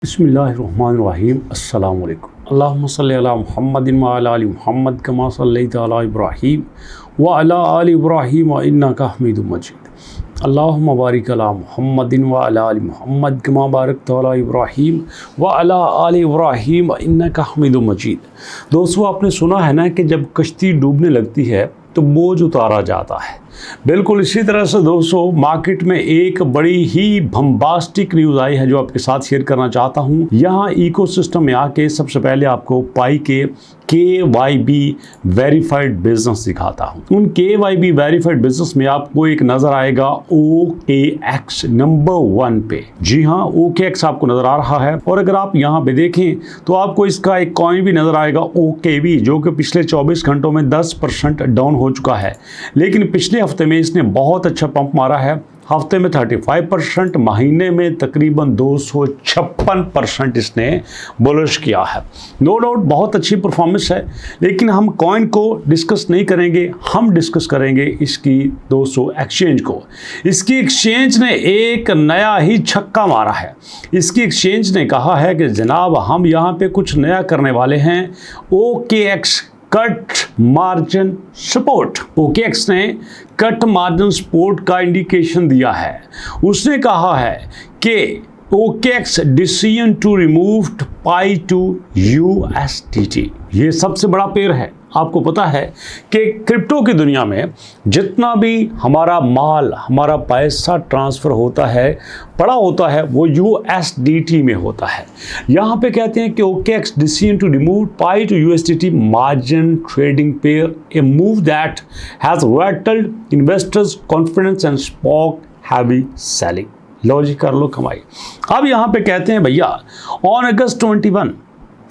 बिस्मिल्लाहिर्रहमानिर्रहीम अस्सलाम वालेकुम। अल्लाहुम्मा सल्लि अला मुहम्मदिन व अला आलि मुहम्मद कमा सल्लैता अला इब्राहीम व अला आलि इब्राहीम इन्नका हमीदुम मजीद। अल्लाहुम्मा बारिक अला मुहम्मदिन व अला आलि मुहम्मद कमा बारकता अला इब्राहीम व अला आलि इब्राहीम इन्नका हमीदुम मजीद। दोस्तों, आपने सुना है ना कि जब कश्ती डूबने लगती है तो बोझ उतारा जाता है। बिल्कुल इसी तरह से दोस्तों, मार्केट में एक बड़ी ही बम्बास्टिक न्यूज़ आई है जो आपके साथ शेयर करना चाहता हूँ। यहाँ इकोसिस्टम में आके सबसे पहले आपको पाई के KYB वेरीफाइड बिजनेस दिखाता हूँ। उन KYB वेरीफाइड बिजनेस में आपको एक नज़र आएगा OKX नंबर 1 पे। जी हाँ, OKX आपको नज़र आ रहा है। और अगर आप यहाँ पे देखें तो आपको इसका एक कॉइन भी नज़र आएगा OKB, जो कि पिछले 24 घंटों में 10% डाउन हो चुका है। लेकिन पिछले हफ्ते में इसने बहुत अच्छा पंप मारा है। हफ्ते में 35%, महीने में तकरीबन 256% इसने बुलिश किया है। नो डाउट बहुत अच्छी परफॉर्मेंस है, लेकिन हम कॉइन को डिस्कस नहीं करेंगे, हम डिस्कस करेंगे इसकी दोस्तों एक्सचेंज को। इसकी एक्सचेंज ने एक नया ही छक्का मारा है। इसकी एक्सचेंज ने कहा है कि जनाब हम यहाँ पे कुछ नया करने वाले हैं। OKX cut margin support. OKX ने कट मार्जिन सपोर्ट का इंडिकेशन दिया है। उसने कहा है कि OKX decision to remove pi to USDT। ये सबसे बड़ा पेयर है। आपको पता है कि क्रिप्टो की दुनिया में जितना भी हमारा माल, हमारा पैसा ट्रांसफ़र होता है, पड़ा होता है, वो USDT में होता है। यहाँ पे कहते हैं कि OKX decision to remove pi to USDT margin trading pair, a move that has rattled investors confidence and sparked heavy selling. लो जी, कर लो कमाई। अब यहाँ पे कहते हैं भैया, ऑन अगस्त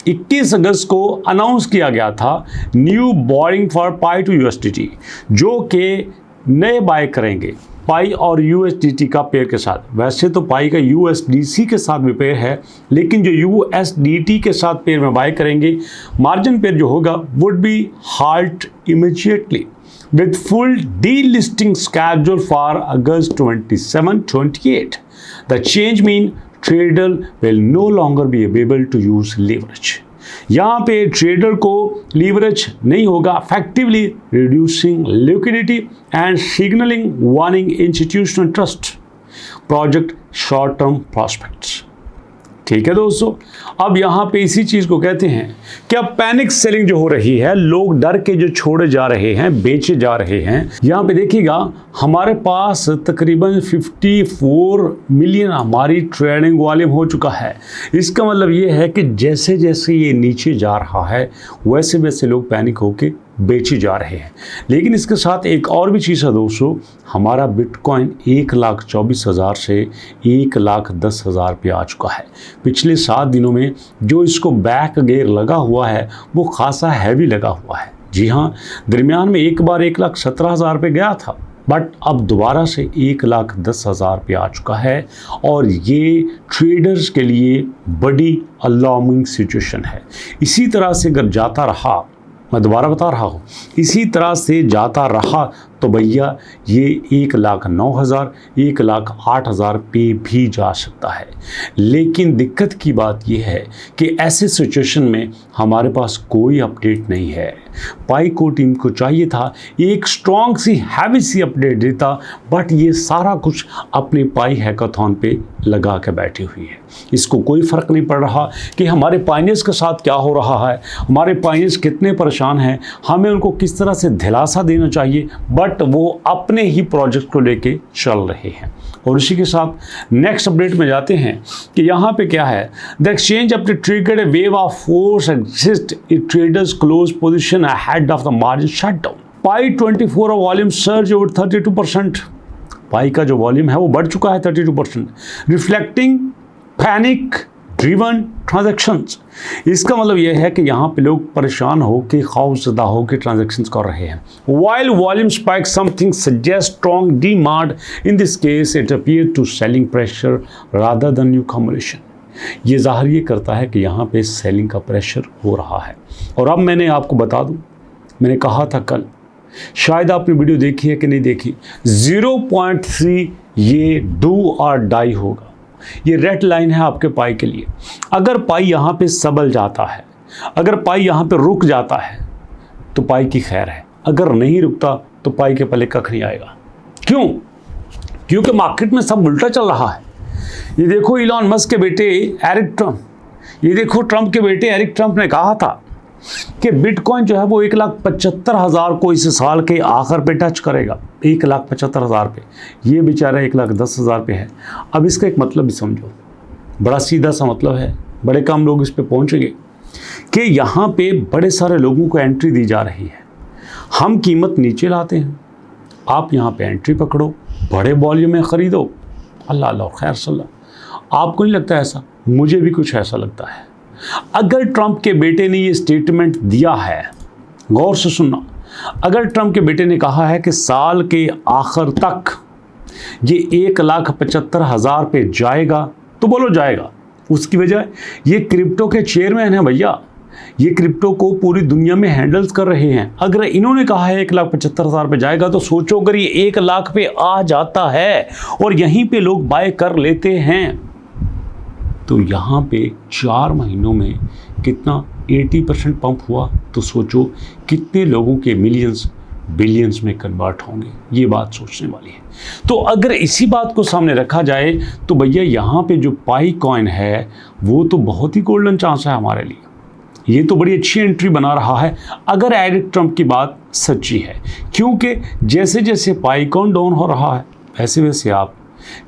21 अगस्त को अनाउंस किया गया था new borrowing for Pi to USDT, जो कि नए बाय करेंगे पाई और USDT का पेयर के साथ। वैसे तो पाई का USDC के साथ भी पेयर है, लेकिन जो USDT के साथ पेयर में बाय करेंगे, मार्जिन पेयर जो होगा would be halt immediately with full delisting schedule for August 27-28. The change means trader will no longer be able to use leverage. यहाँ पे ट्रेडर को लीवरेज नहीं होगा, effectively reducing liquidity and signaling warning institutional trust project short-term prospects. ठीक है दोस्तों, अब यहाँ पे इसी चीज़ को कहते हैं कि अब पैनिक सेलिंग जो हो रही है, लोग डर के जो छोड़े जा रहे हैं, बेचे जा रहे हैं। यहाँ पे देखिएगा हमारे पास तकरीबन 54 मिलियन हमारी ट्रेडिंग वॉल्यूम हो चुका है। इसका मतलब ये है कि जैसे जैसे ये नीचे जा रहा है वैसे वैसे लोग पैनिक होके बेचे जा रहे हैं। लेकिन इसके साथ एक और भी चीज़ है दोस्तों, हमारा बिटकॉइन 1,24,000 से 1,10,000 पे आ चुका है। पिछले 7 दिनों में जो इसको बैक गेयर लगा हुआ है वो खासा हैवी लगा हुआ है। जी हाँ, दरमियान में एक बार 1,17,000 पे गया था, बट अब दोबारा से 1,10,000 पे आ चुका है। और ये ट्रेडर्स के लिए बड़ी अलार्मिंग सिचुएशन है। इसी तरह से अगर जाता रहा, मैं दोबारा बता रहा हूँ, इसी तरह से जाता रहा तो भैया ये 1,09,000, 1,08,000 पे भी जा सकता है। लेकिन दिक्कत की बात यह है कि ऐसे सिचुएशन में हमारे पास कोई अपडेट नहीं है। पाई को टीम को चाहिए था एक स्ट्रॉन्ग सी हैवी सी अपडेट देता, बट ये सारा कुछ अपने पाई हैकाथॉन पे लगा के बैठी हुई है। इसको कोई फ़र्क नहीं पड़ रहा कि हमारे पाइनियर्स के साथ क्या हो रहा है, हमारे पाइनियर्स कितने परेशान हैं, हमें उनको किस तरह से दिलासा देना चाहिए, बट वो अपने ही प्रोजेक्ट को लेके चल रहे हैं। और इसी के साथ नेक्स्ट अपडेट में जाते हैं कि यहाँ पे क्या है। द एक्सचेंज अपने triggered A wave of force exist it traders close position ahead of the margin shutdown. Pi 24 volume surge over 32%। पाई का जो वॉल्यूम है वो बढ़ चुका है 32%, रिफ्लेक्टिंग पैनिक ड्रिवन ट्रांजैक्शंस। इसका मतलब यह है कि यहाँ पे लोग परेशान होकर, खौफजदा होकर ट्रांजैक्शंस कर रहे हैं। While volume spike something suggest strong demand, in this case it appear to selling pressure rather than new accumulation. ये ज़ाहिर ये करता है कि यहाँ पे सेलिंग का प्रेशर हो रहा है। और अब मैंने आपको बता दूँ, मैंने कहा था कल, शायद आपने वीडियो देखी है कि नहीं देखी, 0.3 ये डू और डाई होगा। ये रेड लाइन है आपके पाई के लिए। अगर पाई यहाँ पे सबल जाता है, अगर पाई यहाँ पे रुक जाता है तो पाई की खैर है, अगर नहीं रुकता तो पाई के पले कख नहीं आएगा। क्यों? क्योंकि मार्केट में सब उल्टा चल रहा है। ये देखो इलॉन मस्क के बेटे एरिक ट्रम्प, ये देखो ट्रम्प के बेटे एरिक ट्रम्प ने कहा था कि बिटकॉइन जो है वो 1,75,000 को इस साल के आखिर पे टच करेगा। 1,75,000 पे, ये बेचारा 1,10,000 पे है। अब इसका एक मतलब भी समझो, बड़ा सीधा सा मतलब है, बड़े कम लोग इस पे पहुंचेंगे कि यहाँ पे बड़े सारे लोगों को एंट्री दी जा रही है। हम कीमत नीचे लाते हैं, आप यहाँ पे एंट्री पकड़ो, बड़े वॉल्यूम में ख़रीदो, अल्लाह अल्लाह खैर सल्ला। आपको नहीं लगता ऐसा? मुझे भी कुछ ऐसा लगता है। अगर ट्रंप के बेटे ने ये स्टेटमेंट दिया है, गौर से सुनना, अगर ट्रंप के बेटे ने कहा है कि साल के आखिर तक ये 1,75,000 पे जाएगा, तो बोलो जाएगा। उसकी वजह ये क्रिप्टो के चेयरमैन हैं भैया, ये क्रिप्टो को पूरी दुनिया में हैंडल्स कर रहे हैं। अगर इन्होंने कहा है 1,75,000 पे जाएगा, तो सोचो अगर ये 1 लाख पे आ जाता है और यहीं पे लोग बाय कर लेते हैं, तो यहाँ पे 4 महीनों में कितना 80% पंप हुआ, तो सोचो कितने लोगों के मिलियंस बिलियंस में कन्वर्ट होंगे। ये बात सोचने वाली है। तो अगर इसी बात को सामने रखा जाए तो भैया यहाँ पे जो पाई कॉइन है वो तो बहुत ही गोल्डन चांस है हमारे लिए। ये तो बड़ी अच्छी एंट्री बना रहा है अगर एरिक ट्रंप की बात सच्ची है, क्योंकि जैसे जैसे पाई कॉइन डाउन हो रहा है वैसे वैसे आप,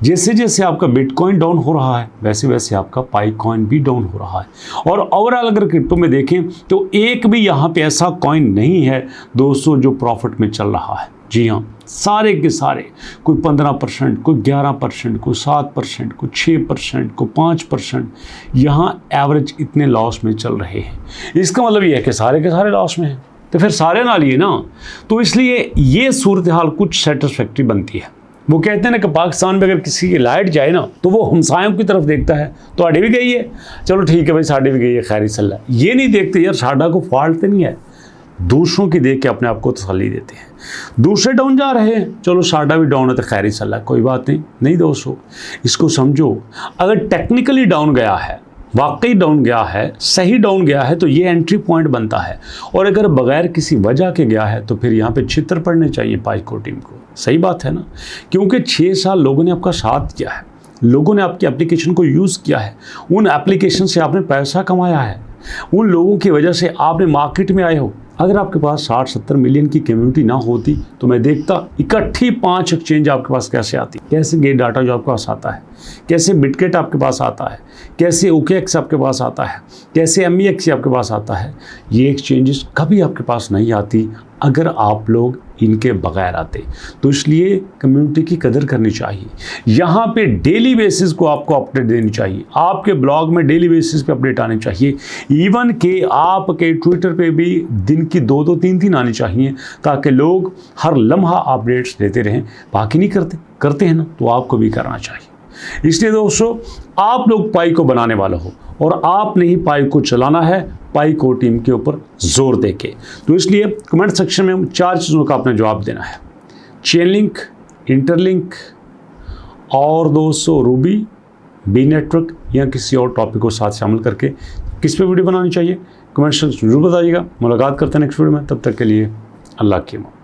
जैसे जैसे आपका बिटकॉइन डाउन हो रहा है वैसे वैसे आपका पाई कॉइन भी डाउन हो रहा है। और ओवरऑल अगर क्रिप्टो में देखें तो एक भी यहाँ पे ऐसा कॉइन नहीं है दोस्तों जो प्रॉफिट में चल रहा है। जी हाँ, सारे के सारे, कोई 15%, कोई 11%, कोई 7%, कोई 6%, कोई 5%, यहाँ एवरेज इतने लॉस में चल रहे हैं। इसका मतलब ये है कि सारे के सारे लॉस में हैं, तो फिर सारे ना लिए ना। तो इसलिए ये सूरत हाल कुछ सेटिस्फैक्ट्री बनती है। वो कहते हैं ना कि पाकिस्तान में अगर किसी की लाइट जाए ना तो वो हमसायों की तरफ देखता है, तो साड़ी भी गई है, चलो ठीक है भाई साड़ी भी गई है, खैर सल्ला। ये नहीं देखते यार साड़ा को फॉल्ट नहीं है, दूसरों की देख के अपने आप को तसल्ली देते हैं। दूसरे डाउन जा रहे हैं, चलो साड़ा भी डाउन है तो खैर सल्ला, कोई बात नहीं। नहीं दोस्तों, इसको समझो, अगर टेक्निकली डाउन गया है, वाकई डाउन गया है, सही डाउन गया है, तो ये एंट्री पॉइंट बनता है। और अगर बगैर किसी वजह के गया है तो फिर यहाँ पे चित्र पड़ने चाहिए पाइको टीम को। सही बात है ना, क्योंकि 6 साल लोगों ने आपका साथ किया है, लोगों ने आपकी एप्लीकेशन को यूज़ किया है, उन एप्लीकेशन से आपने पैसा कमाया है, उन लोगों की वजह से आपने मार्केट में आए हो। अगर आपके पास 60-70 मिलियन की कम्युनिटी ना होती तो मैं देखता इकट्ठी 5 एक्सचेंज आपके पास कैसे आती, कैसे गेट डाटा जो आपके पास आता है, कैसे बिटकेट आपके पास आता है, कैसे OKX आपके पास आता है, कैसे MEX आपके पास आता है। ये एक्सचेंजेस कभी आपके पास नहीं आती अगर आप लोग इनके बगैर आते। तो इसलिए कम्युनिटी की कदर करनी चाहिए। यहाँ पे डेली बेसिस को आपको अपडेट देनी चाहिए, आपके ब्लॉग में डेली बेसिस पे अपडेट आनी चाहिए, इवन के आपके ट्विटर पे भी दिन की 2-2, 3-3 आनी चाहिए, ताकि लोग हर लम्हा अपडेट्स देते रहें। बाकी नहीं करते हैं ना, तो आपको भी करना चाहिए। इसलिए दोस्तों, आप लोग पाई को बनाने वाले हो और आपने ही पाई को चलाना है, पाई को टीम के ऊपर जोर देके। तो इसलिए कमेंट सेक्शन में 4 चीज़ों का आपने जवाब देना है, चेन लिंक, इंटरलिंक और दोस्तों रूबी, बी नेटवर्क या किसी और टॉपिक को साथ शामिल करके किस पे वीडियो बनानी चाहिए कमेंट सेक्शन जरूर बताइएगा। मुलाकात करते हैं नेक्स्ट वीडियो में, तब तक के लिए अल्लाह की अमान।